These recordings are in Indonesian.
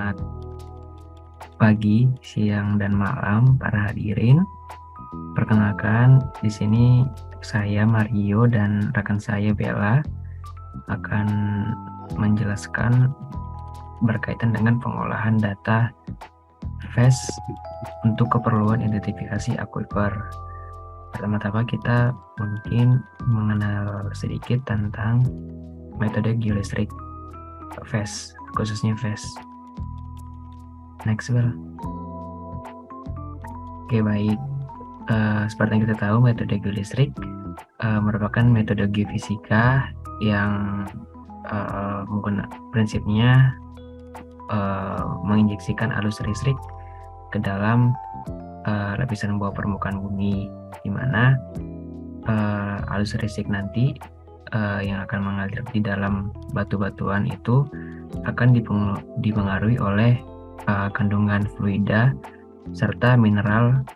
Selamat pagi, siang, dan malam para hadirin. Perkenalkan, di sini saya Mario dan rekan saya Bella akan menjelaskan berkaitan dengan pengolahan data FAST untuk keperluan identifikasi aquifer. Pertama-tama kita mungkin mengenal sedikit tentang metode geolistrik FAST, khususnya FAST. Next, Bel. Oke, baik. Seperti yang kita tahu, metode geolistrik merupakan metode geofisika yang prinsipnya menginjeksikan arus listrik ke dalam lapisan bawah permukaan bumi, di mana arus listrik nanti yang akan mengalir di dalam batu-batuan itu akan dipengaruhi oleh kandungan fluida serta mineral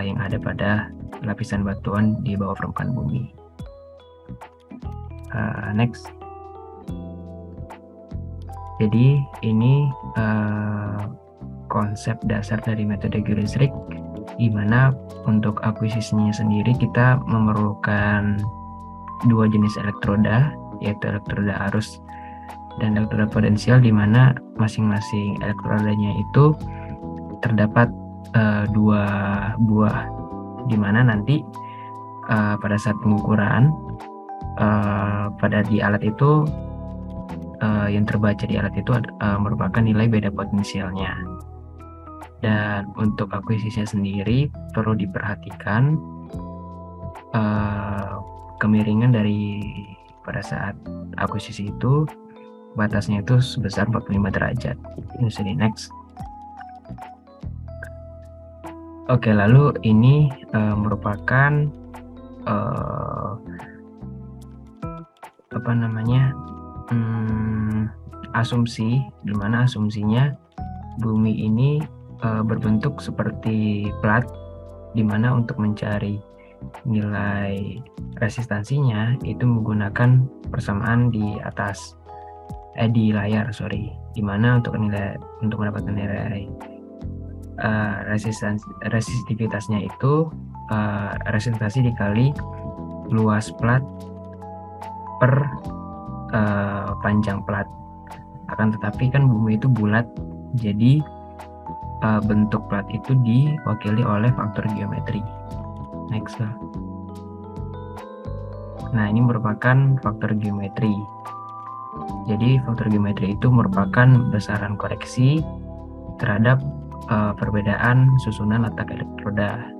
yang ada pada lapisan batuan di bawah permukaan bumi. Next. Jadi ini konsep dasar dari metode geolistrik, di mana untuk akuisisinya sendiri kita memerlukan dua jenis elektroda, yaitu elektroda arus dan elektroda potensial, di mana masing-masing elektrodanya itu terdapat dua buah, di mana nanti pada saat pengukuran pada di alat itu yang terbaca di alat itu merupakan nilai beda potensialnya. Dan untuk akuisisinya sendiri perlu diperhatikan kemiringan dari pada saat akuisisi itu batasnya itu sebesar 45 derajat. Ini sudah next. Oke, lalu ini merupakan asumsi, di mana asumsinya bumi ini berbentuk seperti plat, di mana untuk mencari nilai resistansinya itu menggunakan persamaan di atas di layar, di mana untuk mendapatkan nilai resistivitasnya itu resistasi dikali luas plat per panjang plat. Akan tetapi kan bumi itu bulat, jadi bentuk plat itu diwakili oleh faktor geometri. Next. Nah, ini merupakan faktor geometri. Jadi faktor geometri itu merupakan besaran koreksi terhadap perbedaan susunan letak elektroda,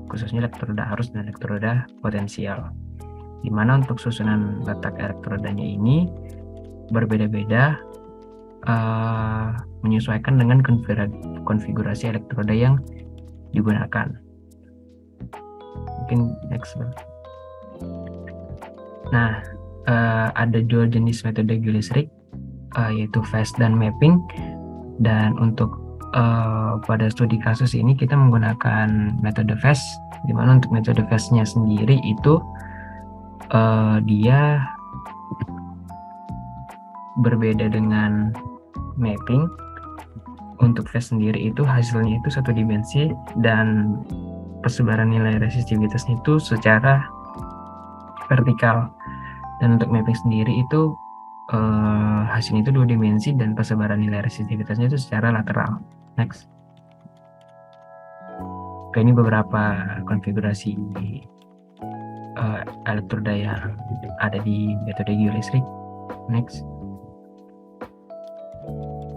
khususnya elektroda arus dan elektroda potensial, di mana untuk susunan letak elektrodanya ini berbeda-beda menyesuaikan dengan konfigurasi elektroda yang digunakan. Mungkin next. Nah, ada dua jenis metode geolistrik, yaitu FAST dan mapping. Dan untuk pada studi kasus ini kita menggunakan metode FAST, di mana untuk metode FAST-nya sendiri itu dia berbeda dengan mapping. Untuk FAST sendiri itu hasilnya itu satu dimensi dan persebaran nilai resistivitasnya itu secara vertikal. Dan untuk mapping sendiri itu hasilnya itu dua dimensi dan persebaran nilai resistivitasnya itu secara lateral. Next. Oke, ini beberapa konfigurasi elektroda yang ada di metode geolistrik. Next.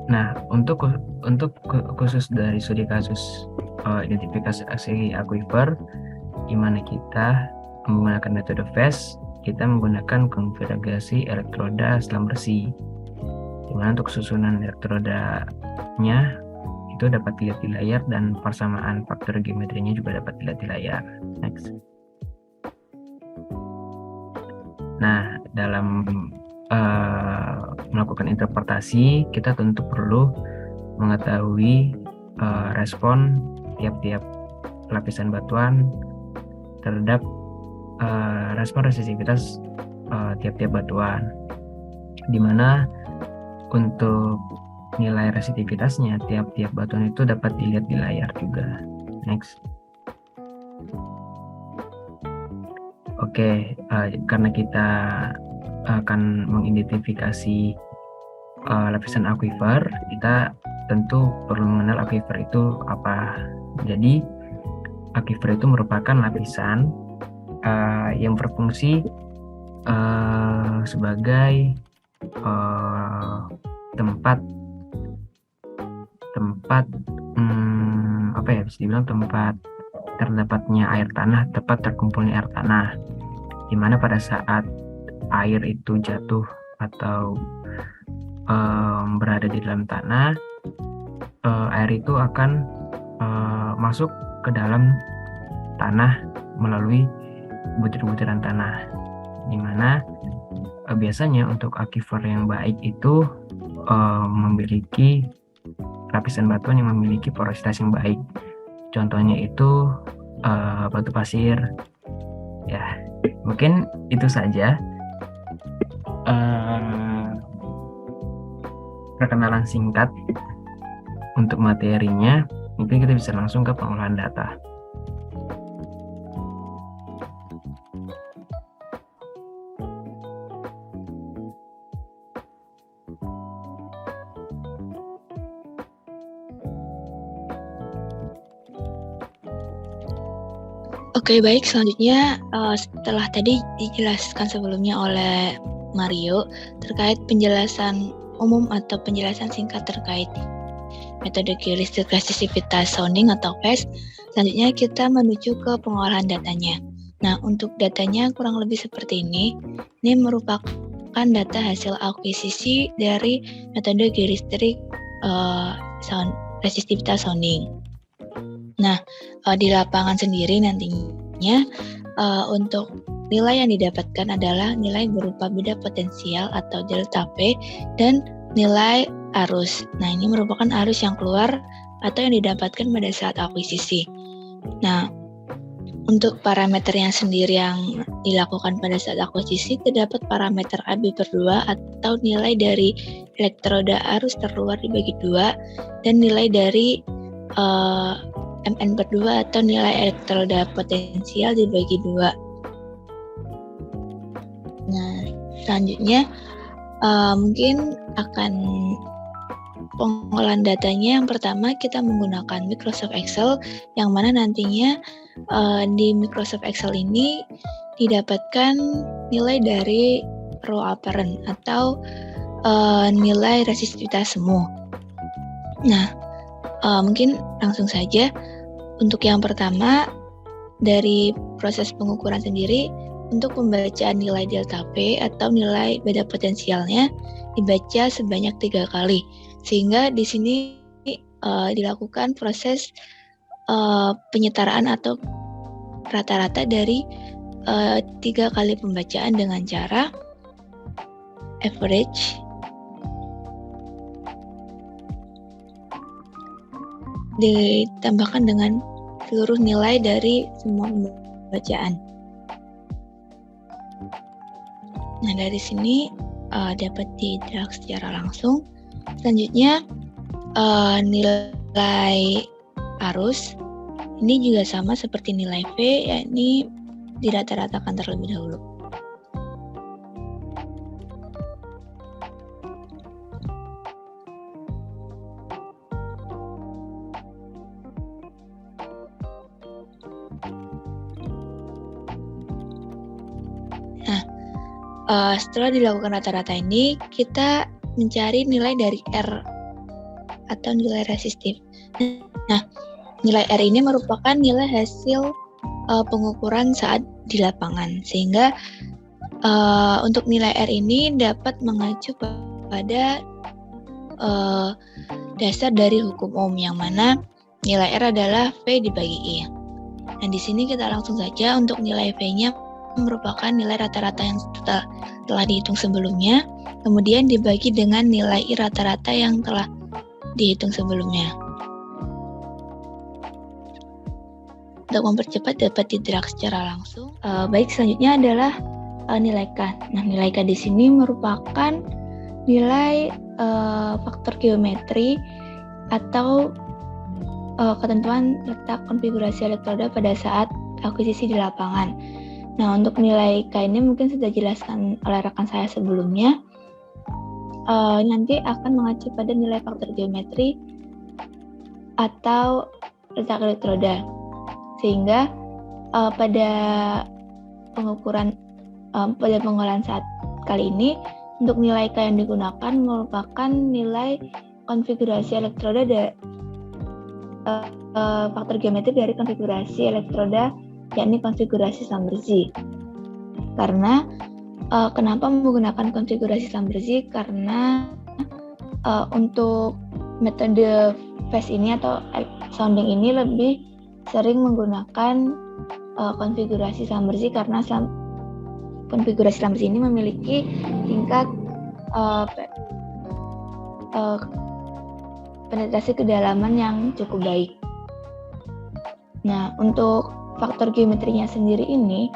Nah, untuk khusus dari studi kasus identifikasi aquifer, di mana kita menggunakan metode FAST, kita menggunakan konfigurasi elektroda selam bersih, di mana untuk susunan elektrodanya itu dapat dilihat di layar dan persamaan faktor geometrinya juga dapat dilihat di layar. Next. Nah, dalam melakukan interpretasi, kita tentu perlu mengetahui respon tiap-tiap lapisan batuan terhadap respon resistivitas tiap-tiap batuan, di mana untuk nilai resistivitasnya tiap-tiap batuan itu dapat dilihat di layar juga. Next. Oke, karena kita akan mengidentifikasi lapisan akuifer, kita tentu perlu mengenal akuifer itu apa. Jadi, akuifer itu merupakan lapisan yang berfungsi sebagai tempat apa ya, bisa dibilang tempat terdapatnya air tanah, tempat terkumpulnya air tanah, di mana pada saat air itu jatuh atau berada di dalam tanah, air itu akan masuk ke dalam tanah melalui butir-butiran tanah, di mana biasanya untuk akuifer yang baik itu memiliki lapisan batuan yang memiliki porositas yang baik. Contohnya itu batu pasir. Ya, mungkin itu saja perkenalan singkat untuk materinya. Mungkin kita bisa langsung ke pengolahan data. Oke, baik. Selanjutnya, setelah tadi dijelaskan sebelumnya oleh Mario terkait penjelasan umum atau penjelasan singkat terkait metode geolistik resistitivitas sounding atau PES, selanjutnya kita menuju ke pengolahan datanya. Nah, untuk datanya kurang lebih seperti ini. Ini merupakan data hasil akuisisi dari metode geolistik resistitivitas sounding. Nah, di lapangan sendiri nantinya untuk nilai yang didapatkan adalah nilai berupa beda potensial atau delta P dan nilai arus. Nah, ini merupakan arus yang keluar atau yang didapatkan pada saat akuisisi. Nah, untuk parameternya sendiri yang dilakukan pada saat akuisisi, terdapat parameter AB/2 atau nilai dari elektroda arus terluar dibagi 2 dan nilai dari MN/2 atau nilai elektroda potensial dibagi 2. Nah, selanjutnya mungkin akan pengolahan datanya. Yang pertama kita menggunakan Microsoft Excel, yang mana nantinya di Microsoft Excel ini didapatkan nilai dari row apparent atau nilai resistivitas semu. Nah, mungkin langsung saja. Untuk yang pertama, dari proses pengukuran sendiri, untuk pembacaan nilai delta P atau nilai beda potensialnya dibaca sebanyak 3 kali. Sehingga di sini dilakukan proses penyetaraan atau rata-rata dari 3 kali pembacaan dengan cara average ditambahkan dengan seluruh nilai dari semua pembacaan. Nah, dari sini dapat didrag secara langsung. Selanjutnya nilai arus ini juga sama seperti nilai V, yakni dirata-ratakan terlebih dahulu. Setelah dilakukan rata-rata ini, kita mencari nilai dari R atau nilai resistif. Nah, nilai R ini merupakan nilai hasil pengukuran saat di lapangan, sehingga untuk nilai R ini dapat mengacu pada dasar dari hukum Ohm, yang mana nilai R adalah V dibagi I. Nah, di sini kita langsung saja. Untuk nilai V-nya merupakan nilai rata-rata yang telah dihitung sebelumnya, kemudian dibagi dengan nilai I rata-rata yang telah dihitung sebelumnya. Untuk mempercepat dapat didrag secara langsung. Baik, selanjutnya adalah nilai K. Nah, nilai K di sini merupakan nilai faktor geometri atau ketentuan letak konfigurasi elektroda pada saat akuisisi di lapangan. Nah, untuk nilai K ini mungkin sudah dijelaskan oleh rekan saya sebelumnya. Nanti akan mengacu pada nilai faktor geometri atau letak elektroda. Sehingga pada pengukuran pada pengolahan saat kali ini, untuk nilai K yang digunakan merupakan nilai konfigurasi elektroda faktor geometri dari konfigurasi elektroda, yakni konfigurasi Schlumberger. Karena kenapa menggunakan konfigurasi Schlumberger? Karena untuk metode phase ini atau sounding ini lebih sering menggunakan konfigurasi Schlumberger karena konfigurasi Schlumberger ini memiliki tingkat penetrasi kedalaman yang cukup baik. Nah, untuk faktor geometrinya sendiri ini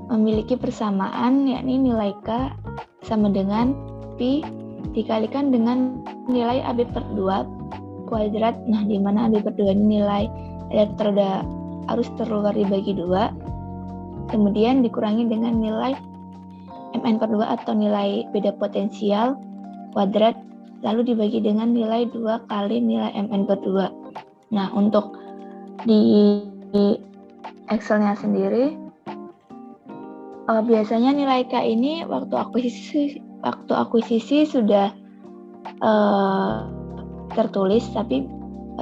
memiliki persamaan, yakni nilai K sama dengan Pi dikalikan dengan nilai AB per 2 kuadrat. Nah, di mana AB per 2 ini nilai elektroda arus terluar dibagi 2, kemudian dikurangi dengan nilai Mn per 2 atau nilai beda potensial kuadrat, lalu dibagi dengan nilai 2 kali nilai Mn per 2. Nah, untuk di Excel-nya sendiri, biasanya nilai K ini waktu akuisisi sudah tertulis, tapi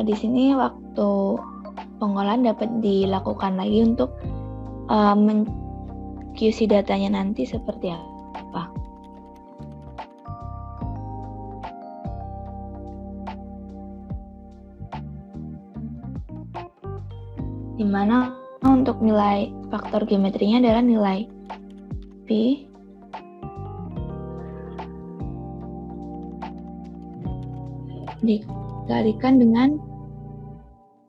di sini waktu pengolahan dapat dilakukan lagi untuk QC datanya nanti seperti apa. Dimana untuk nilai faktor geometrinya adalah nilai Pi dikalikan dengan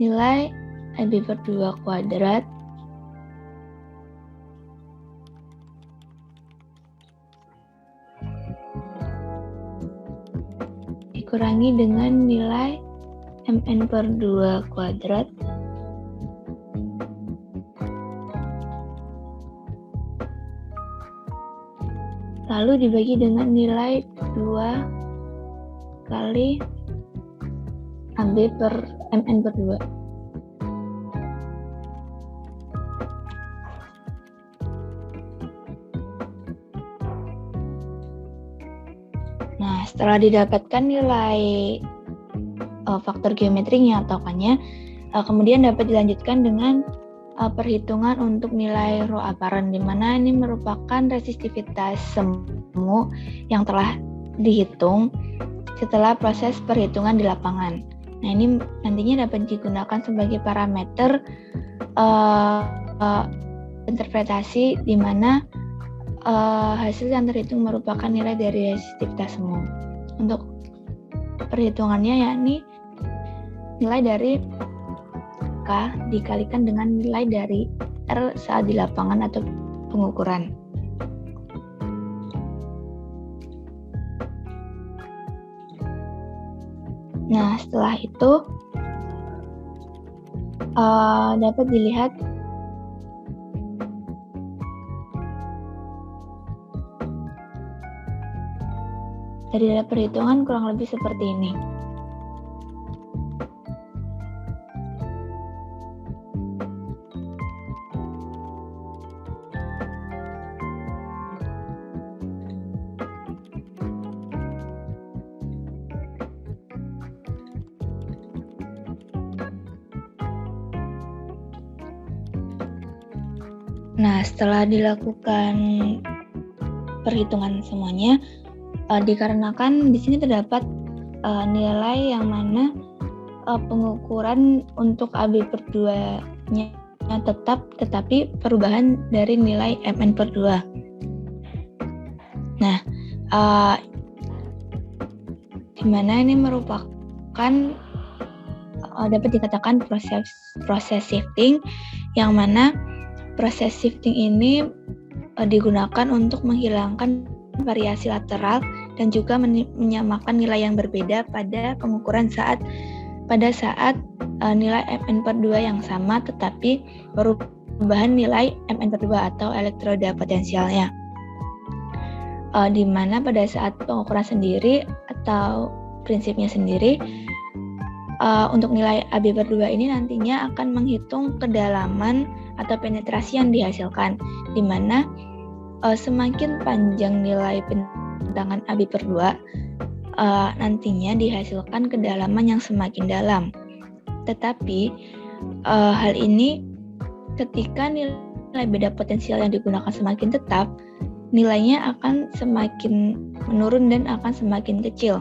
nilai AB per 2 kuadrat dikurangi dengan nilai Mn per 2 kuadrat lalu dibagi dengan nilai 2 kali AB per Mn per 2. Nah, setelah didapatkan nilai faktor geometrinya atau K-nya, kemudian dapat dilanjutkan dengan perhitungan untuk nilai rho apparent, di mana ini merupakan resistivitas semu yang telah dihitung setelah proses perhitungan di lapangan. Nah, ini nantinya dapat digunakan sebagai parameter interpretasi di mana hasil yang terhitung merupakan nilai dari resistivitas semu. Untuk perhitungannya yakni nilai dari K dikalikan dengan nilai dari R saat di lapangan atau pengukuran. Nah, setelah itu dapat dilihat dari perhitungan kurang lebih seperti ini. Nah, setelah dilakukan perhitungan semuanya, dikarenakan di sini terdapat nilai yang mana pengukuran untuk AB per 2-nya tetap, tetapi perubahan dari nilai Mn per 2. Nah, di mana ini merupakan dapat dikatakan proses shifting, yang mana proses shifting ini digunakan untuk menghilangkan variasi lateral dan juga menyamakan nilai yang berbeda pada pengukuran pada saat nilai Mn/2 yang sama tetapi perubahan nilai Mn/2 atau elektroda potensialnya. Di mana pada saat pengukuran sendiri atau prinsipnya sendiri, untuk nilai AB/2 ini nantinya akan menghitung kedalaman atau penetrasi yang dihasilkan, di mana semakin panjang nilai bentangan AB/2, nantinya dihasilkan kedalaman yang semakin dalam. Tetapi hal ini ketika nilai beda potensial yang digunakan semakin tetap, nilainya akan semakin menurun dan akan semakin kecil,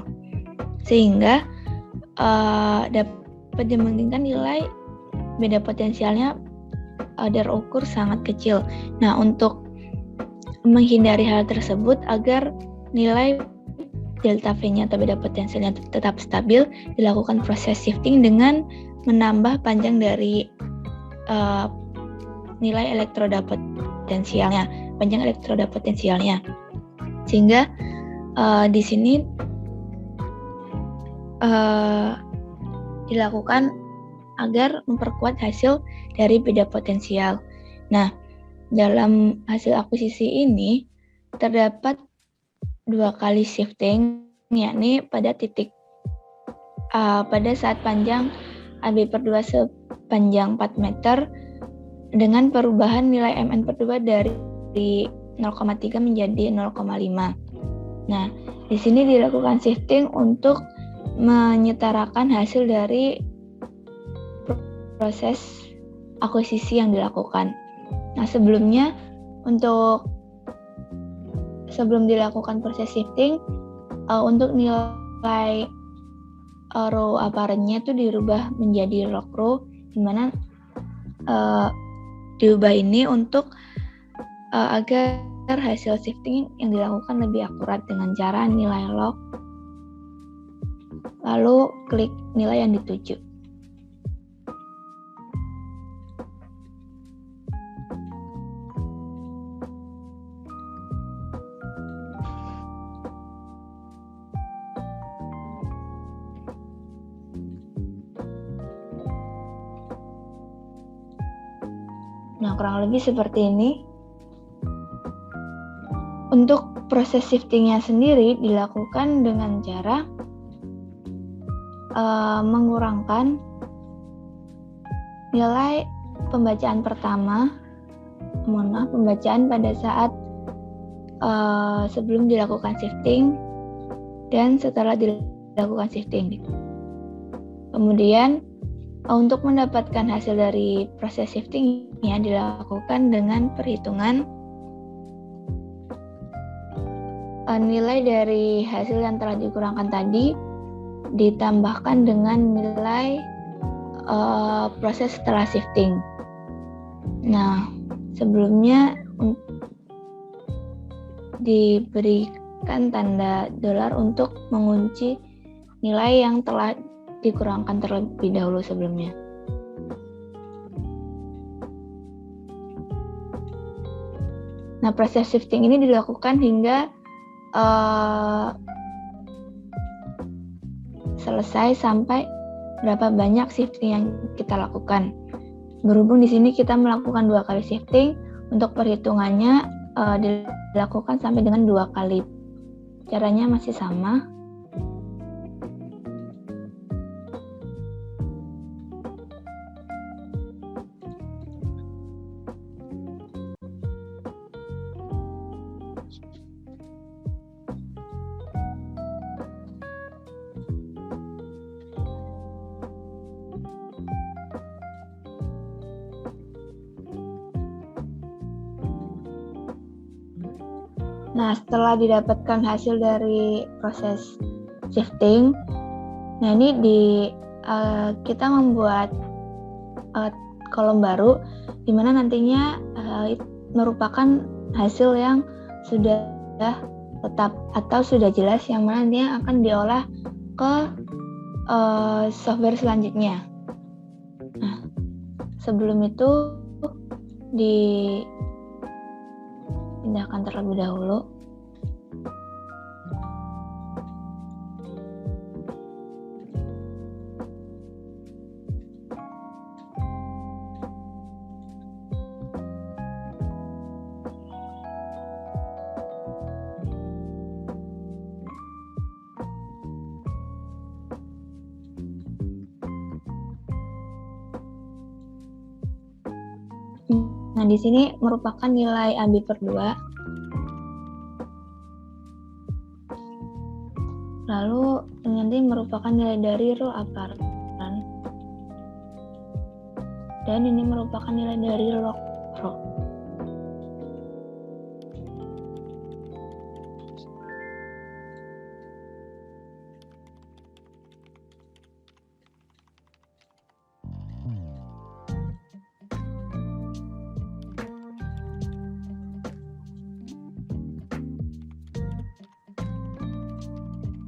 sehingga dapat dimungkinkan nilai beda potensialnya terukur sangat kecil. Nah, untuk menghindari hal tersebut agar nilai delta V-nya atau beda potensialnya tetap stabil, dilakukan proses shifting dengan menambah panjang dari nilai elektroda potensialnya, sehingga di sini dilakukan agar memperkuat hasil dari beda potensial. Nah, dalam hasil akuisisi ini terdapat 2 kali shifting, yakni pada saat panjang AB/2 sepanjang 4 meter dengan perubahan nilai Mn/2 dari 0,3 menjadi 0,5. Nah, di sini dilakukan shifting untuk menyetarakan hasil dari proses akuisisi yang dilakukan. Nah, sebelum dilakukan proses shifting, untuk nilai rho apparent-nya itu dirubah menjadi log rho, di mana diubah ini untuk agar hasil shifting yang dilakukan lebih akurat dengan cara nilai log lalu klik nilai yang dituju. Nah, kurang lebih seperti ini. Untuk proses shiftingnya sendiri dilakukan dengan cara mengurangkan nilai pembacaan pada saat sebelum dilakukan shifting dan setelah dilakukan shifting. Kemudian untuk mendapatkan hasil dari proses shiftingnya dilakukan dengan perhitungan nilai dari hasil yang telah dikurangkan tadi ditambahkan dengan nilai proses setelah shifting. Nah, sebelumnya diberikan tanda dolar untuk mengunci nilai yang telah dikurangkan terlebih dahulu sebelumnya. Nah, proses shifting ini dilakukan hingga selesai sampai berapa banyak shifting yang kita lakukan. Berhubung di sini kita melakukan 2 kali shifting, untuk perhitungannya dilakukan sampai dengan 2 kali. Caranya masih sama. Nah, setelah didapatkan hasil dari proses shifting, nah ini kita membuat kolom baru, di mana nantinya merupakan hasil yang sudah tetap atau sudah jelas, yang mana dia akan diolah ke software selanjutnya. Nah, sebelum itu dipindahkan terlebih dahulu. Nah, di sini merupakan nilai AB per 2. Lalu nanti merupakan nilai dari rho aparan. Dan ini merupakan nilai dari log rho.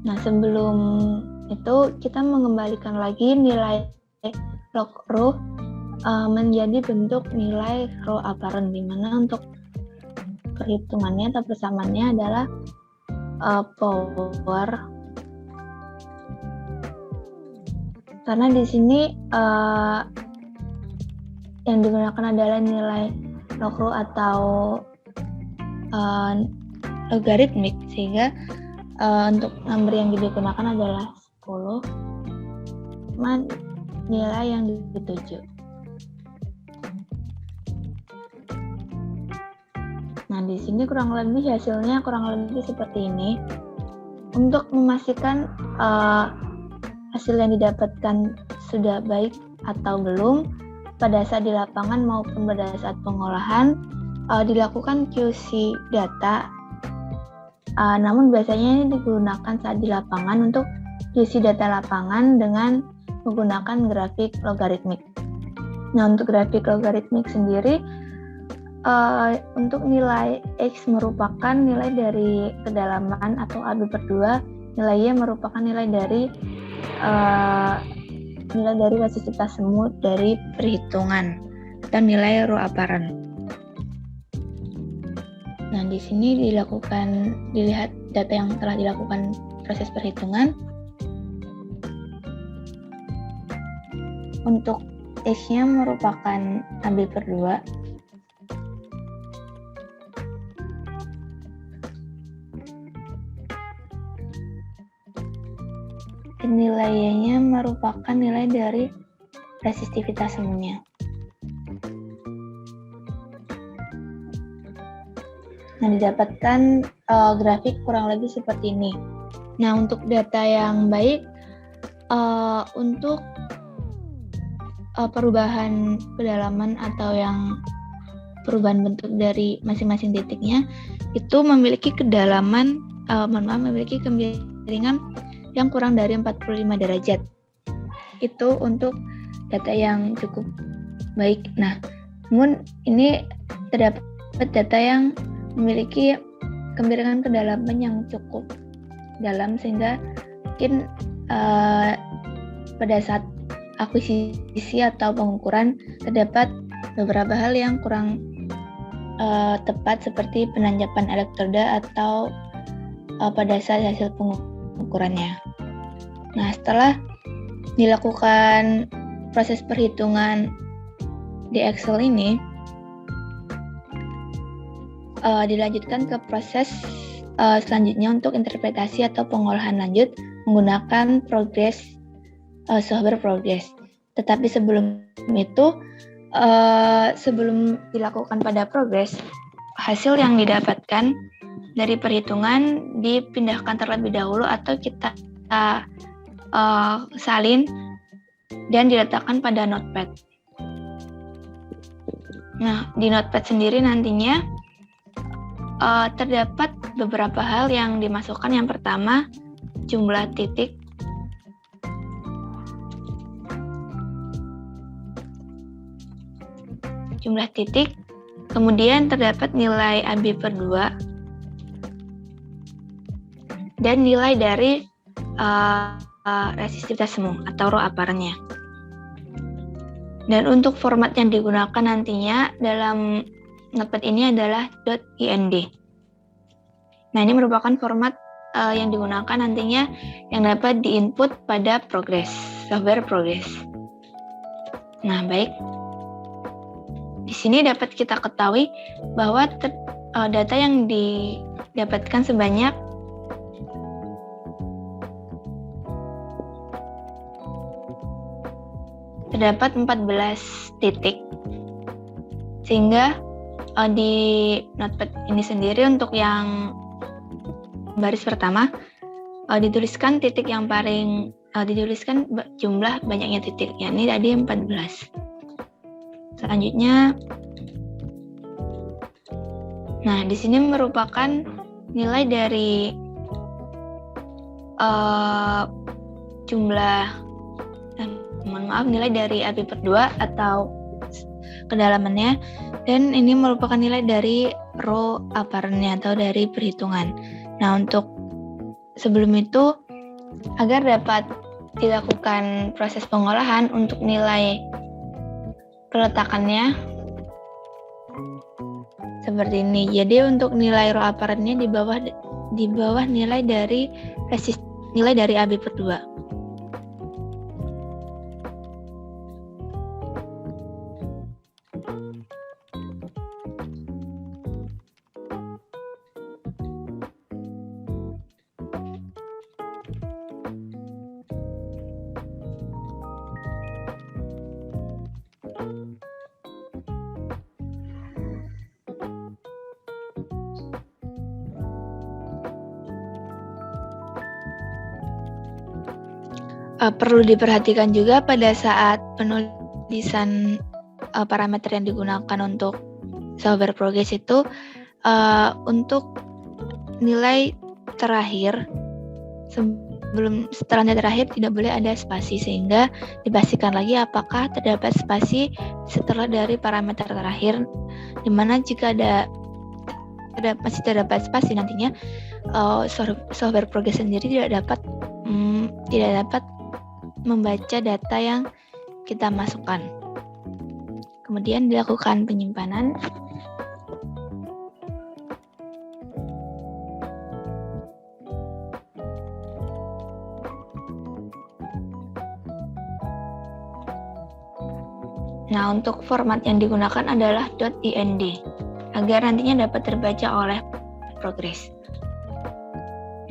Nah, sebelum itu kita mengembalikan lagi nilai log rho menjadi bentuk nilai rho aparan, di mana untuk perhitungannya atau persamaannya adalah power, karena di sini yang digunakan adalah nilai log rho atau logaritmik, sehingga untuk number yang digunakan adalah 10 nilai yang dituju. Nah, di sini kurang lebih hasilnya seperti ini. Untuk memastikan hasil yang didapatkan sudah baik atau belum, pada saat di lapangan maupun pada saat pengolahan dilakukan QC data. Namun biasanya ini digunakan saat di lapangan untuk QC data lapangan dengan menggunakan grafik logaritmik. Nah, untuk grafik logaritmik sendiri, untuk nilai X merupakan nilai dari kedalaman atau AB per 2, nilai Y merupakan nilai dari resistivitas semu dari perhitungan atau nilai rho aparan. Nah, di sini dilihat data yang telah dilakukan proses perhitungan. Untuk X-nya merupakan AB per 2. Nilai Y-nya merupakan nilai dari resistivitas semuanya. Nah, didapatkan grafik kurang lebih seperti ini. Nah, untuk data yang baik, untuk perubahan kedalaman atau yang perubahan bentuk dari masing-masing titiknya, itu memiliki kedalaman, memiliki kemiringan yang kurang dari 45 derajat. Itu untuk data yang cukup baik. Nah, namun ini terdapat data yang memiliki kemiringan kedalaman yang cukup dalam, sehingga mungkin pada saat akuisisi atau pengukuran terdapat beberapa hal yang kurang tepat, seperti penanjapan elektroda atau pada saat hasil pengukurannya. Nah, setelah dilakukan proses perhitungan di Excel ini, dilanjutkan ke proses selanjutnya untuk interpretasi atau pengolahan lanjut menggunakan software Progress. Tetapi sebelum itu, sebelum dilakukan pada Progress, hasil yang didapatkan dari perhitungan dipindahkan terlebih dahulu atau kita salin dan diletakkan pada notepad. Nah, di notepad sendiri nantinya terdapat beberapa hal yang dimasukkan. Yang pertama, jumlah titik. Kemudian terdapat nilai AB per 2 dan nilai dari resistivitas semu atau rho aparannya. Dan untuk format yang digunakan nantinya dalam notepad ini adalah .ind. Nah, ini merupakan format yang digunakan nantinya yang dapat diinput pada software Progress. Nah, baik. Di sini dapat kita ketahui bahwa data yang didapatkan sebanyak terdapat 14 titik Sehingga di notepad ini sendiri untuk yang baris pertama dituliskan titik yang paling dituliskan jumlah banyaknya titik, yakni tadi 14. Selanjutnya, nah di sini merupakan nilai dari nilai dari AB/2 atau kedalamannya, dan ini merupakan nilai dari row apparent-nya atau dari perhitungan. Nah, untuk sebelum itu, agar dapat dilakukan proses pengolahan untuk nilai peletakannya seperti ini. Jadi untuk nilai row apparent-nya di bawah nilai dari AB/2. Perlu diperhatikan juga pada saat penulisan parameter yang digunakan untuk solver progress itu untuk nilai terakhir setelah nilai terakhir tidak boleh ada spasi, sehingga dipastikan lagi apakah terdapat spasi setelah dari parameter terakhir, dimana jika masih terdapat spasi nantinya solver progress sendiri tidak dapat membaca data yang kita masukkan. Kemudian dilakukan penyimpanan. Nah, untuk format yang digunakan adalah .ind agar nantinya dapat terbaca oleh progress.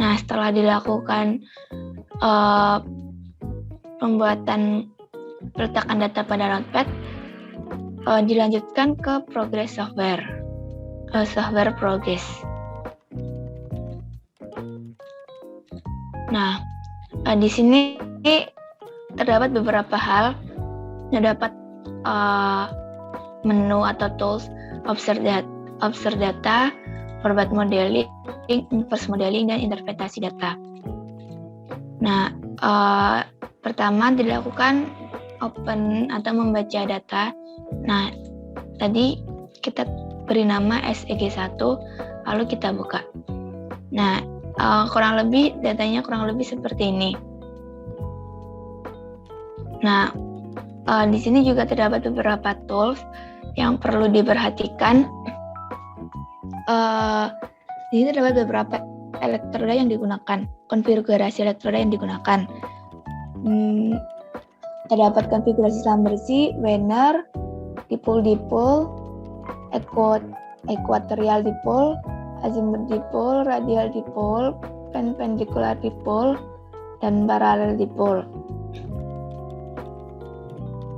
Nah, setelah dilakukan pembuatan peletakan data pada notepad, dilanjutkan ke progress software progress. Nah, di sini terdapat beberapa hal. Terdapat menu atau tools, observe data, forward modeling, inverse modeling, dan interpretasi data. Nah, pertama dilakukan open atau membaca data. Nah, tadi kita beri nama SEG1, lalu kita buka. Nah, datanya kurang lebih seperti ini. Nah, di sini juga terdapat beberapa tools yang perlu diperhatikan. Di sini terdapat beberapa elektroda yang digunakan, konfigurasi elektroda yang digunakan. Terdapat konfigurasi Schlumberger, Wiener, dipole, equatorial dipole, azimuth dipole, radial dipole, perpendicular dipole, dan parallel dipole.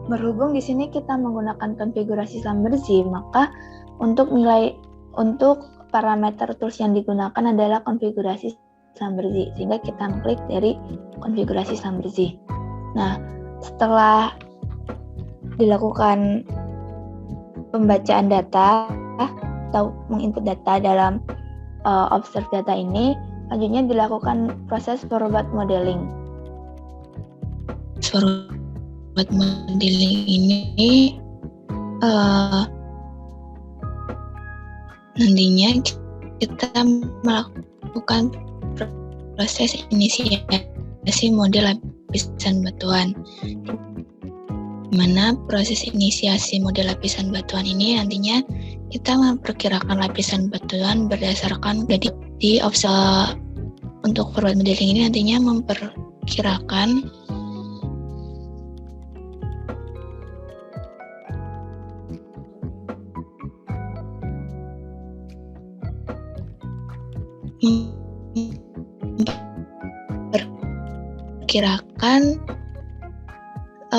Berhubung di sini kita menggunakan konfigurasi Schlumberger, maka untuk parameter tools yang digunakan adalah konfigurasi Schlumberger, sehingga kita mengklik dari konfigurasi Schlumberger. Nah, setelah dilakukan pembacaan data atau menginput data dalam observe data ini, selanjutnya dilakukan proses forward modeling. Forward modeling ini nantinya kita melakukan proses inisiasi model lapisan batuan, di mana proses inisiasi model lapisan batuan ini nantinya kita memperkirakan lapisan batuan berdasarkan di observe. Untuk forward modeling ini nantinya memperkirakan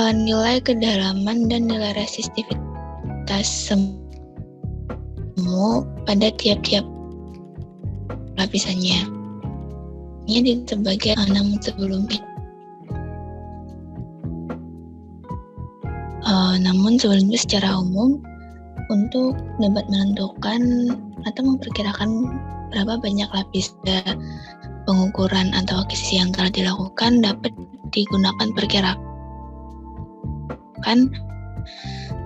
nilai kedalaman dan nilai resistivitas ketemu pada tiap-tiap lapisannya. Ini sebagai namun sebelumnya. Namun sebelumnya secara umum untuk dapat menentukan atau memperkirakan berapa banyak lapis pengukuran atau akuisisi yang telah dilakukan dapat digunakan perkirakan,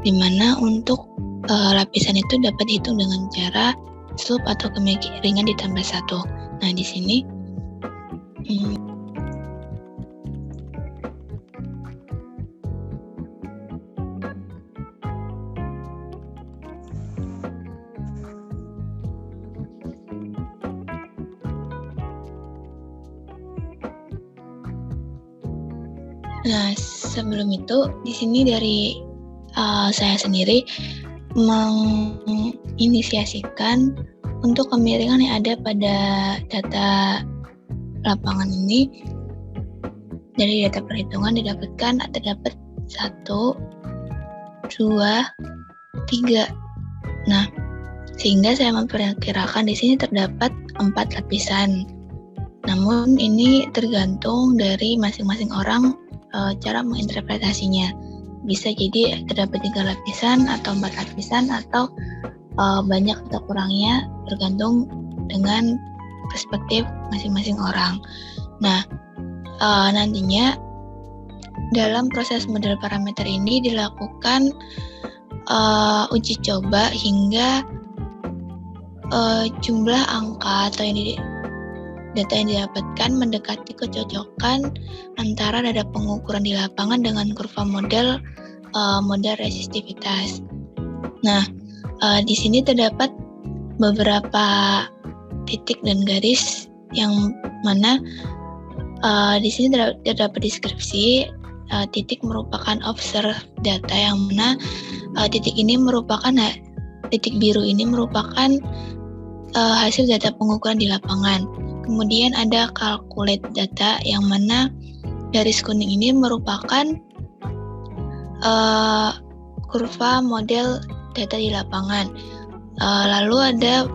di mana untuk lapisan itu dapat dihitung dengan cara slope atau kemiringan ditambah 1. Nah, di sini Nah, sebelum itu di sini dari saya sendiri menginisiasikan untuk kemiringan yang ada pada data lapangan ini. Dari data perhitungan didapatkan terdapat 1, 2, 3. Nah, sehingga saya memperkirakan di sini terdapat 4 lapisan. Namun ini tergantung dari masing-masing orang cara menginterpretasinya. Bisa jadi terdapat 3 lapisan atau 4 lapisan atau banyak atau kurangnya tergantung dengan perspektif masing-masing orang. Nah, nantinya dalam proses model parameter ini dilakukan uji coba hingga jumlah angka atau data yang didapatkan mendekati kecocokan antara data pengukuran di lapangan dengan kurva model resistivitas. Nah, di sini terdapat beberapa titik dan garis yang mana di sini terdapat deskripsi. Titik merupakan observe data yang mana titik biru ini merupakan hasil data pengukuran di lapangan. Kemudian ada calculate data yang mana garis kuning ini merupakan kurva model data di lapangan. Lalu ada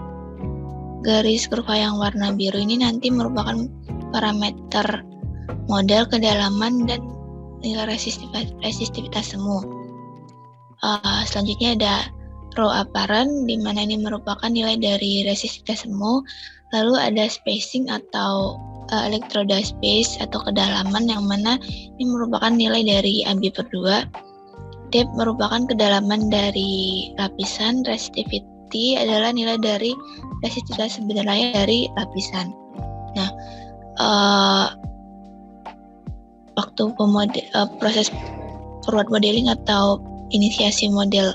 garis kurva yang warna biru ini nanti merupakan parameter model kedalaman dan nilai resistivitas semu. Selanjutnya ada row apparent, di mana ini merupakan nilai dari resistivitas semu. Lalu ada spacing atau elektroda space atau kedalaman yang mana ini merupakan nilai dari AB/2. Depth merupakan kedalaman dari lapisan. Resistivity adalah nilai dari resistivitas sebenarnya dari lapisan. Nah, waktu proses forward modeling atau inisiasi model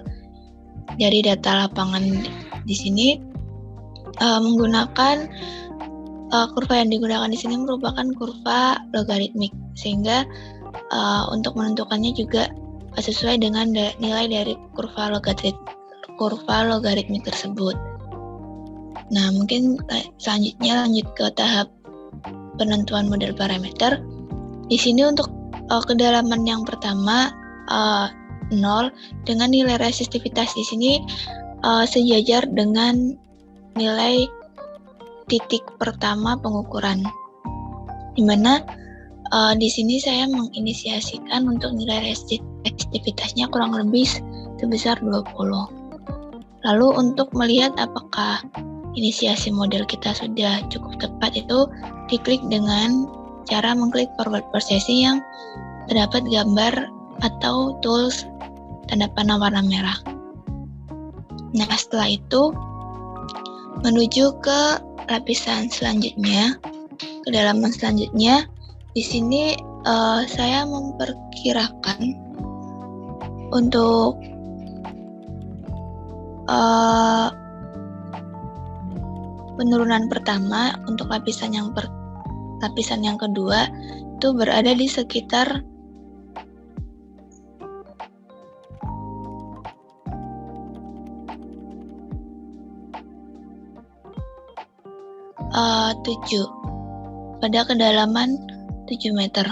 dari data lapangan di sini menggunakan kurva yang digunakan di sini merupakan kurva logaritmik, sehingga untuk menentukannya juga sesuai dengan nilai dari kurva logaritmik tersebut. Nah, mungkin selanjutnya lanjut ke tahap penentuan model parameter. Di sini untuk kedalaman yang pertama 0 dengan nilai resistivitas di sini sejajar dengan nilai titik pertama pengukuran, di mana di sini saya menginisiasikan untuk nilai resistivitasnya kurang lebih sebesar 20. Lalu untuk melihat apakah inisiasi model kita sudah cukup tepat, itu diklik dengan cara mengklik forward processing yang terdapat gambar atau tools tanda panah warna merah. Nah, setelah itu menuju ke lapisan selanjutnya, kedalaman selanjutnya. Di sini saya memperkirakan untuk penurunan pertama untuk lapisan yang kedua itu berada di sekitar 7 pada kedalaman 7 meter.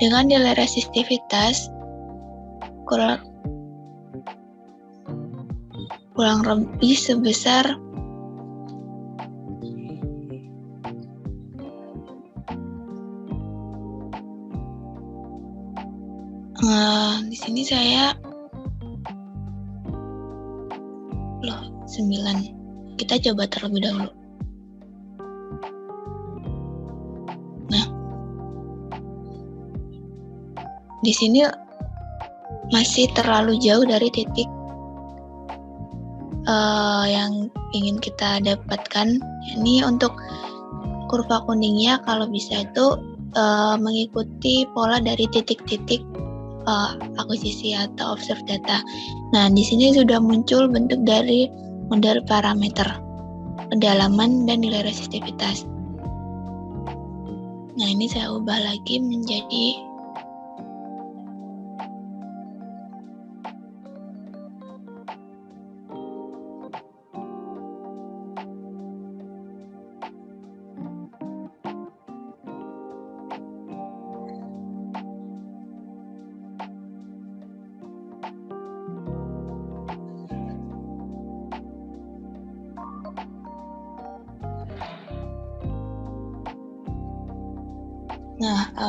Dengan nilai resistivitas kurang lebih sebesar di sini saya 9. Kita coba terlebih dahulu. Nah, di sini masih terlalu jauh dari titik yang ingin kita dapatkan. Ini untuk kurva kuningnya kalau bisa itu mengikuti pola dari titik-titik akuisisi atau observe data. Nah, di sini sudah muncul bentuk dari model parameter, kedalaman, dan nilai resistivitas. Nah, ini saya ubah lagi menjadi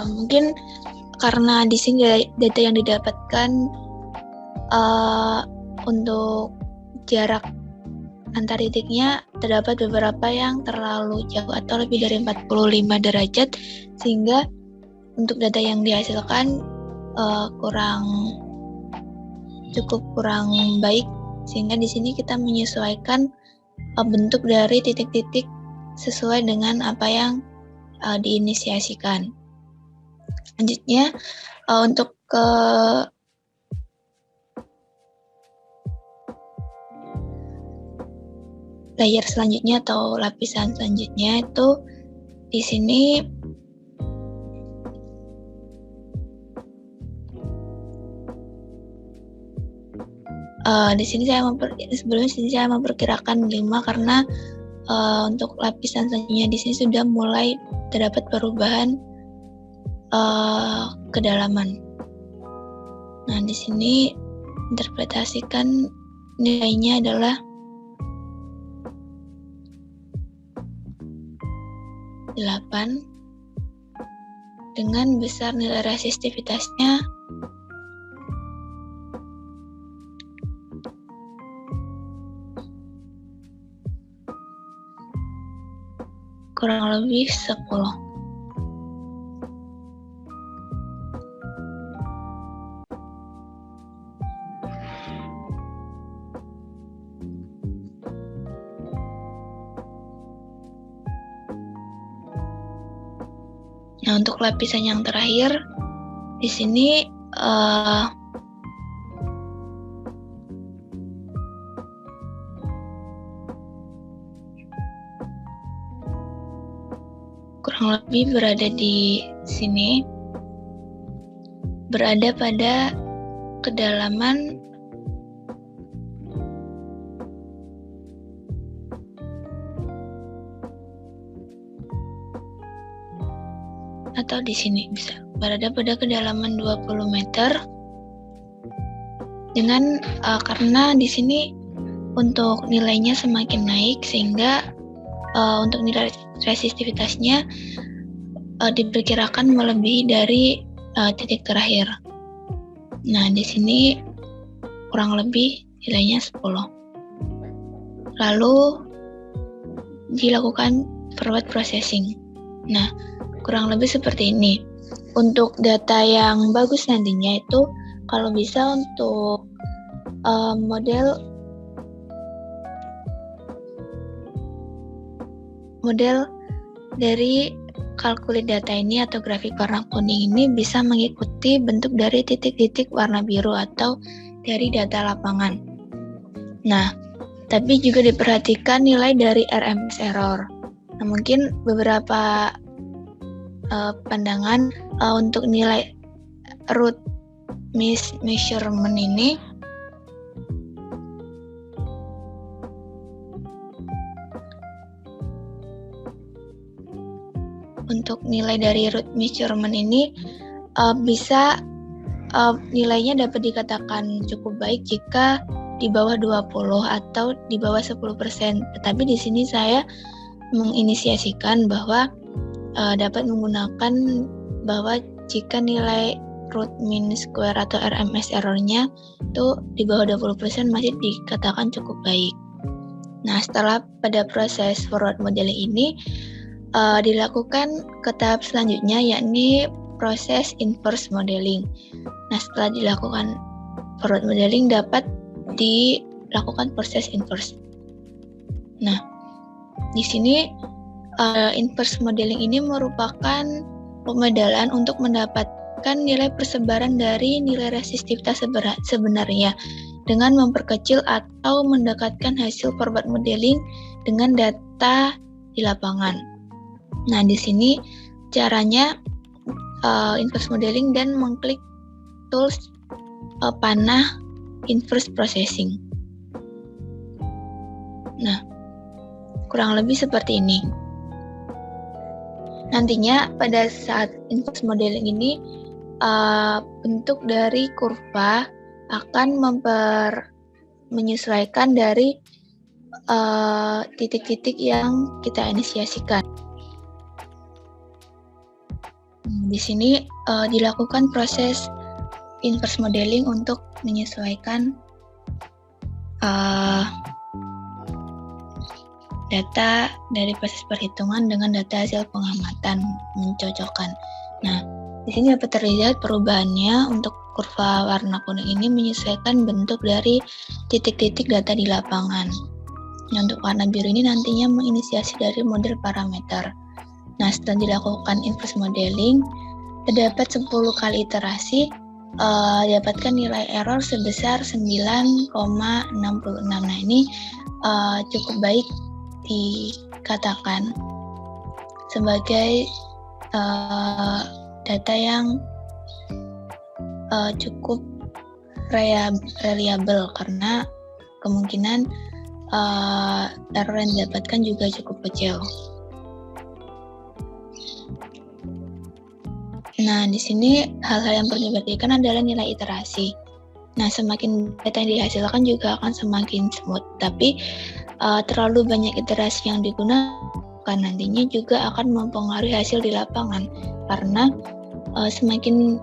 mungkin karena di sini data yang didapatkan untuk jarak antar titiknya terdapat beberapa yang terlalu jauh atau lebih dari 45 derajat, sehingga untuk data yang dihasilkan kurang baik, sehingga di sini kita menyesuaikan bentuk dari titik-titik sesuai dengan apa yang diinisiasikan. Selanjutnya untuk ke layer selanjutnya atau lapisan selanjutnya itu di sini saya memperkirakan 5 karena untuk lapisan selanjutnya di sini sudah mulai terdapat perubahan kedalaman. Nah, di sini interpretasikan nilainya adalah 8 dengan besar nilai resistivitasnya kurang lebih 10. Nah, untuk lapisan yang terakhir di sini kurang lebih berada di sini, berada pada kedalaman atau di sini bisa berada pada kedalaman 20 meter dengan karena di sini untuk nilainya semakin naik sehingga untuk nilai resistivitasnya diperkirakan melebihi dari titik terakhir. Nah, di sini kurang lebih nilainya 10. Lalu dilakukan forward processing. Nah, kurang lebih seperti ini. Untuk data yang bagus nantinya itu kalau bisa untuk model dari kalkulit data ini atau grafik warna kuning ini bisa mengikuti bentuk dari titik-titik warna biru atau dari data lapangan. Nah, tapi juga diperhatikan nilai dari RMS error. Nah, mungkin beberapa pandangan untuk nilai root measurement ini bisa nilainya dapat dikatakan cukup baik jika di bawah 20 atau di bawah 10%. Tetapi di sini saya menginisiasikan bahwa dapat menggunakan bahwa jika nilai root mean square atau RMS error-nya itu di bawah 20% masih dikatakan cukup baik. Nah, setelah pada proses forward modeling ini dilakukan ke tahap selanjutnya, yakni proses inverse modeling. Nah, setelah dilakukan forward modeling dapat dilakukan proses inverse. Nah, di sini inverse modeling ini merupakan pemodelan untuk mendapatkan nilai persebaran dari nilai resistivitas sebenarnya dengan memperkecil atau mendekatkan hasil forward modeling dengan data di lapangan. Nah, di sini caranya inverse modeling dan mengklik tools panah inverse processing. Nah, kurang lebih seperti ini. Nantinya pada saat inverse modeling ini bentuk dari kurva akan menyesuaikan dari titik-titik yang kita inisiasikan. Di sini dilakukan proses inverse modeling untuk menyesuaikan data dari proses perhitungan dengan data hasil pengamatan, mencocokkan. Nah, di sini dapat terlihat perubahannya untuk kurva warna kuning ini menyesuaikan bentuk dari titik-titik data di lapangan. Nah, untuk warna biru ini nantinya menginisiasi dari model parameter. Nah, setelah dilakukan inverse modeling, terdapat 10 kali iterasi, dapatkan nilai error sebesar 9,66. Nah, ini cukup baik dikatakan sebagai data yang cukup reliable karena kemungkinan error yang didapatkan juga cukup kecil. Nah, di sini hal-hal yang perlu diperhatikan adalah nilai iterasi. Nah, semakin data yang dihasilkan juga akan semakin smooth, tapi terlalu banyak iterasi yang digunakan nantinya juga akan mempengaruhi hasil di lapangan karena semakin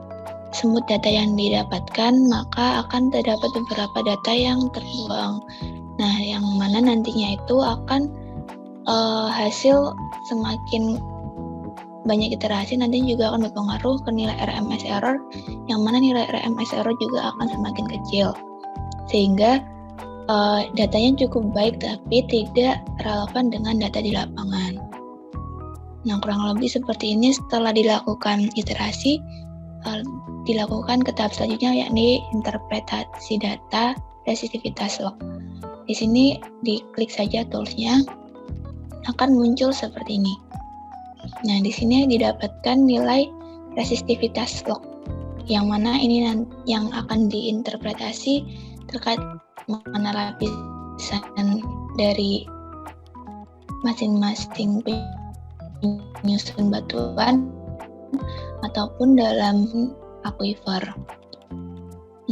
smooth data yang didapatkan, maka akan terdapat beberapa data yang terbuang. Nah, yang mana nantinya itu akan hasil semakin banyak iterasi nantinya juga akan berpengaruh ke nilai RMS error, yang mana nilai RMS error juga akan semakin kecil. Sehingga datanya cukup baik tapi tidak relevan dengan data di lapangan. Nah, kurang lebih seperti ini. Setelah dilakukan iterasi, dilakukan ke tahap selanjutnya, yakni interpretasi data resistivitas log. Di sini diklik saja toolsnya, akan muncul seperti ini. Nah, di sini didapatkan nilai resistivitas log, yang mana ini yang akan diinterpretasi terkait mana lapisan dari masing-masing penyusun batuan ataupun dalam aquifer.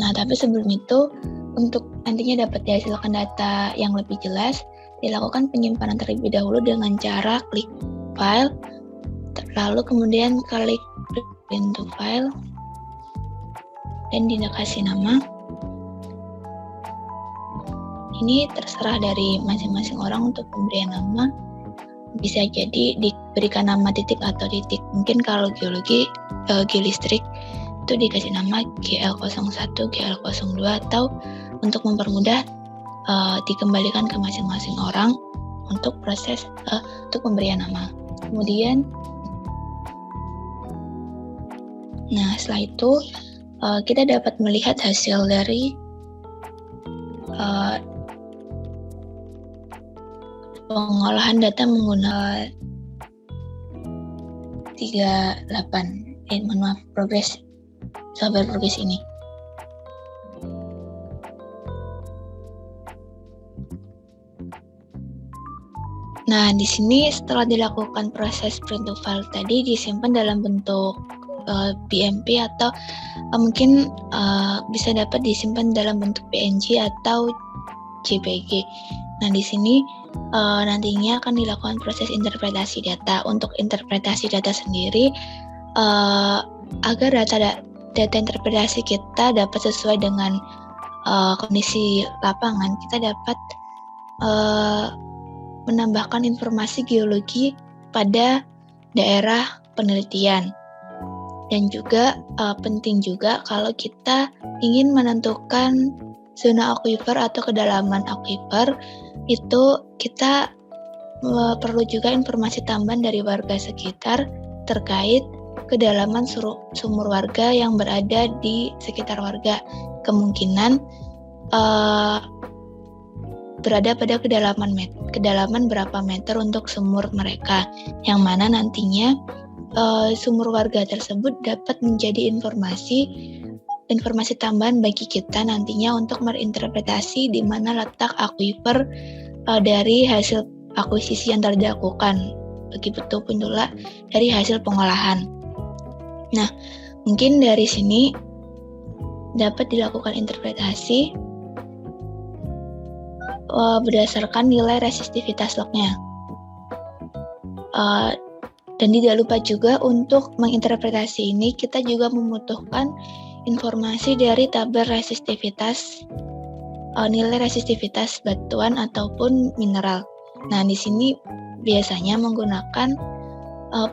Nah, tapi sebelum itu, untuk nantinya dapat dihasilkan data yang lebih jelas, dilakukan penyimpanan terlebih dahulu dengan cara klik file, lalu kemudian klik print to file, dan dikasih nama. Ini terserah dari masing-masing orang untuk pemberian nama. Bisa jadi diberikan nama titik atau titik. Mungkin kalau geologi, geolistrik itu dikasih nama GL01, GL02, atau untuk mempermudah dikembalikan ke masing-masing orang untuk proses untuk pemberian nama. Kemudian, nah setelah itu kita dapat melihat hasil dari pengolahan data menggunakan 38 progres software progres ini. Nah, di sini setelah dilakukan proses print to file tadi disimpan dalam bentuk BMP atau mungkin bisa dapat disimpan dalam bentuk PNG atau JPG. Nah, di sini nantinya akan dilakukan proses interpretasi data. Untuk interpretasi data sendiri, agar data interpretasi kita dapat sesuai dengan kondisi lapangan, kita dapat menambahkan informasi geologi pada daerah penelitian. Dan juga penting juga kalau kita ingin menentukan zona aquifer atau kedalaman aquifer, itu kita perlu juga informasi tambahan dari warga sekitar terkait kedalaman sumur warga yang berada di sekitar warga. Kemungkinan berada pada kedalaman berapa meter untuk sumur mereka, yang mana nantinya sumur warga tersebut dapat menjadi informasi tambahan bagi kita nantinya untuk berinterpretasi di mana letak aquifer dari hasil akuisisi yang telah dilakukan, begitu pula dari hasil pengolahan. Nah, mungkin dari sini dapat dilakukan interpretasi berdasarkan nilai resistivitas lognya. Dan tidak lupa juga untuk menginterpretasi ini kita juga membutuhkan informasi dari tabel resistivitas, nilai resistivitas batuan ataupun mineral. Nah, di sini biasanya menggunakan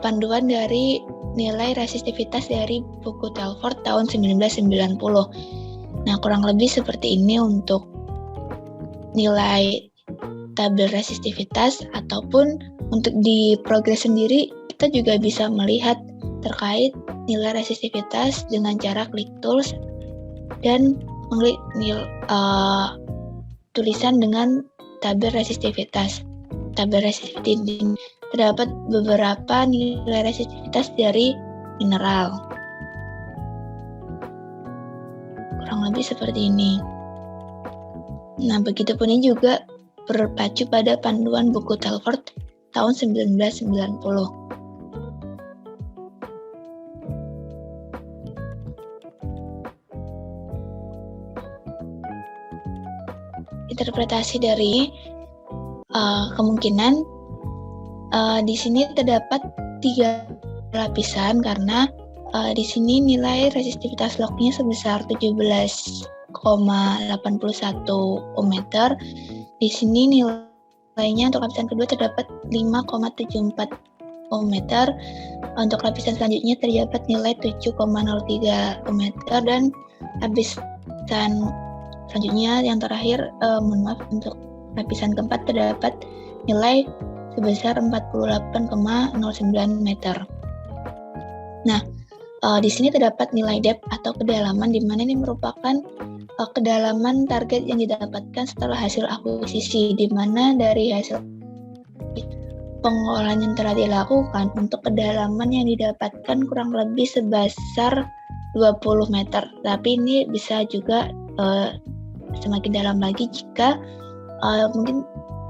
panduan dari nilai resistivitas dari buku Telford tahun 1990. Nah, kurang lebih seperti ini untuk nilai tabel resistivitas, ataupun untuk di progres sendiri kita juga bisa melihat terkait nilai resistivitas dengan cara klik tools dan mengklik tulisan dengan tabel resistivitas. Tabel resistivitas terdapat beberapa nilai resistivitas dari mineral. Kurang lebih seperti ini. Nah, begitupun ini juga berpacu pada panduan buku Telford tahun 1990. Interpretasi dari kemungkinan di sini terdapat 3 lapisan karena di sini nilai resistivitas lognya sebesar 17,81 ohmmeter. Di sini nilainya untuk lapisan kedua terdapat 5,74 ohmmeter. Untuk lapisan selanjutnya terdapat nilai 7,03 ohmmeter, dan lapisan selanjutnya yang terakhir, untuk lapisan keempat terdapat nilai sebesar 48,09 meter. Nah, di sini terdapat nilai depth atau kedalaman, di mana ini merupakan kedalaman target yang didapatkan setelah hasil akuisisi, di mana dari hasil pengolahan yang telah dilakukan untuk kedalaman yang didapatkan kurang lebih sebesar 20 meter. Tapi ini bisa juga semakin dalam lagi jika mungkin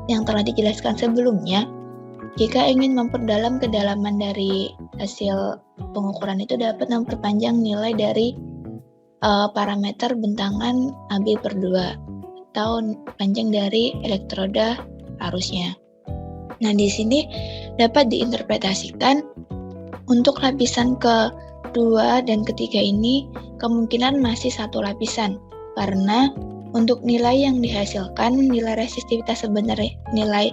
yang telah dijelaskan sebelumnya, jika ingin memperdalam kedalaman dari hasil pengukuran itu dapat memperpanjang nilai dari parameter bentangan AB/2 atau panjang dari elektroda arusnya. Nah, di sini dapat diinterpretasikan untuk lapisan kedua dan ketiga ini kemungkinan masih satu lapisan, karena untuk nilai yang dihasilkan, nilai resistivitas sebenarnya, nilai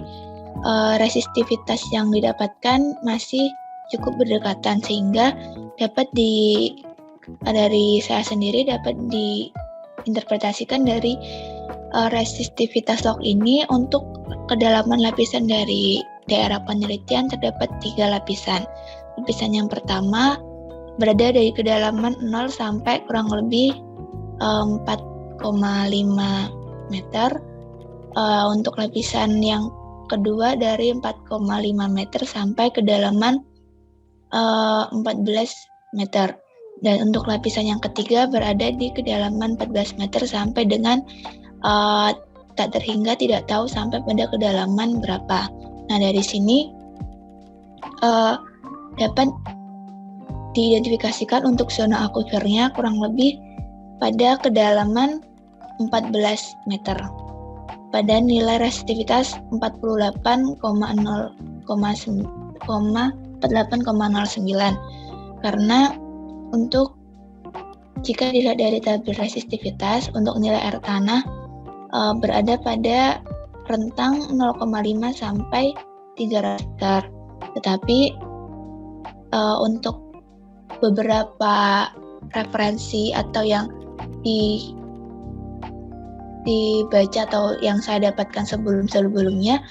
resistivitas yang didapatkan masih cukup berdekatan, sehingga dapat dari saya sendiri dapat diinterpretasikan dari resistivitas log ini untuk kedalaman lapisan dari daerah penelitian terdapat 3 lapisan. Lapisan yang pertama berada dari kedalaman 0 sampai kurang lebih 4,5 meter. Untuk lapisan yang kedua dari 4,5 meter sampai kedalaman 14 meter. Dan untuk lapisan yang ketiga berada di kedalaman 14 meter sampai dengan tak terhingga tidak tahu sampai pada kedalaman berapa. Nah, dari sini dapat diidentifikasikan untuk zona akuifernya kurang lebih pada kedalaman 14 meter. pada nilai resisitivitas 48,09. Karena untuk jika dilihat dari tabel resisitivitas untuk nilai air tanah berada pada rentang 0,5 sampai 300 liter. Tetapi untuk beberapa referensi atau yang dibaca atau yang saya dapatkan sebelumnya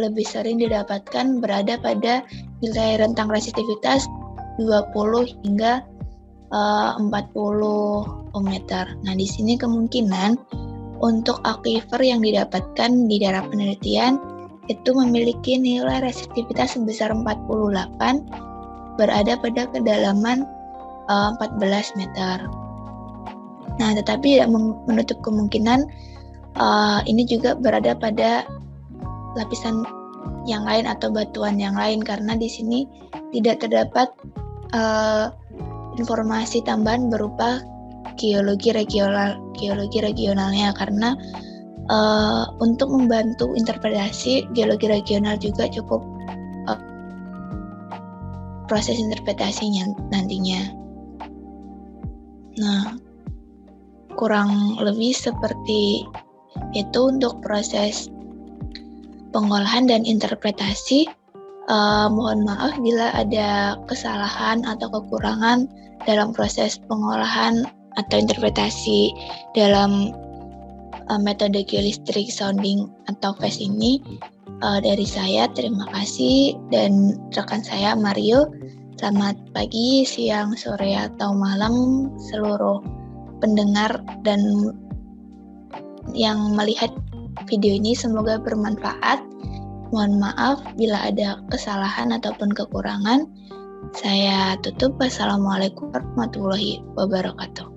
lebih sering didapatkan berada pada nilai rentang resisitivitas 20 hingga 40 ohmmeter. Nah, di sini kemungkinan untuk aquifer yang didapatkan di daerah penelitian itu memiliki nilai resisitivitas sebesar 48 berada pada kedalaman 14 meter. Nah, tetapi tidak menutup kemungkinan ini juga berada pada lapisan yang lain atau batuan yang lain, karena di sini tidak terdapat informasi tambahan berupa geologi regionalnya, karena untuk membantu interpretasi geologi regional juga cukup proses interpretasinya nantinya. Nah, kurang lebih seperti itu untuk proses pengolahan dan interpretasi. Mohon maaf bila ada kesalahan atau kekurangan dalam proses pengolahan atau interpretasi dalam metode geolistrik sounding atau FAST ini. Dari saya, terima kasih, dan rekan saya Mario. Selamat pagi, siang, sore, atau malam seluruh pendengar dan yang melihat video ini, semoga bermanfaat. Mohon maaf bila ada kesalahan ataupun kekurangan. Saya tutup. Wassalamualaikum warahmatullahi wabarakatuh.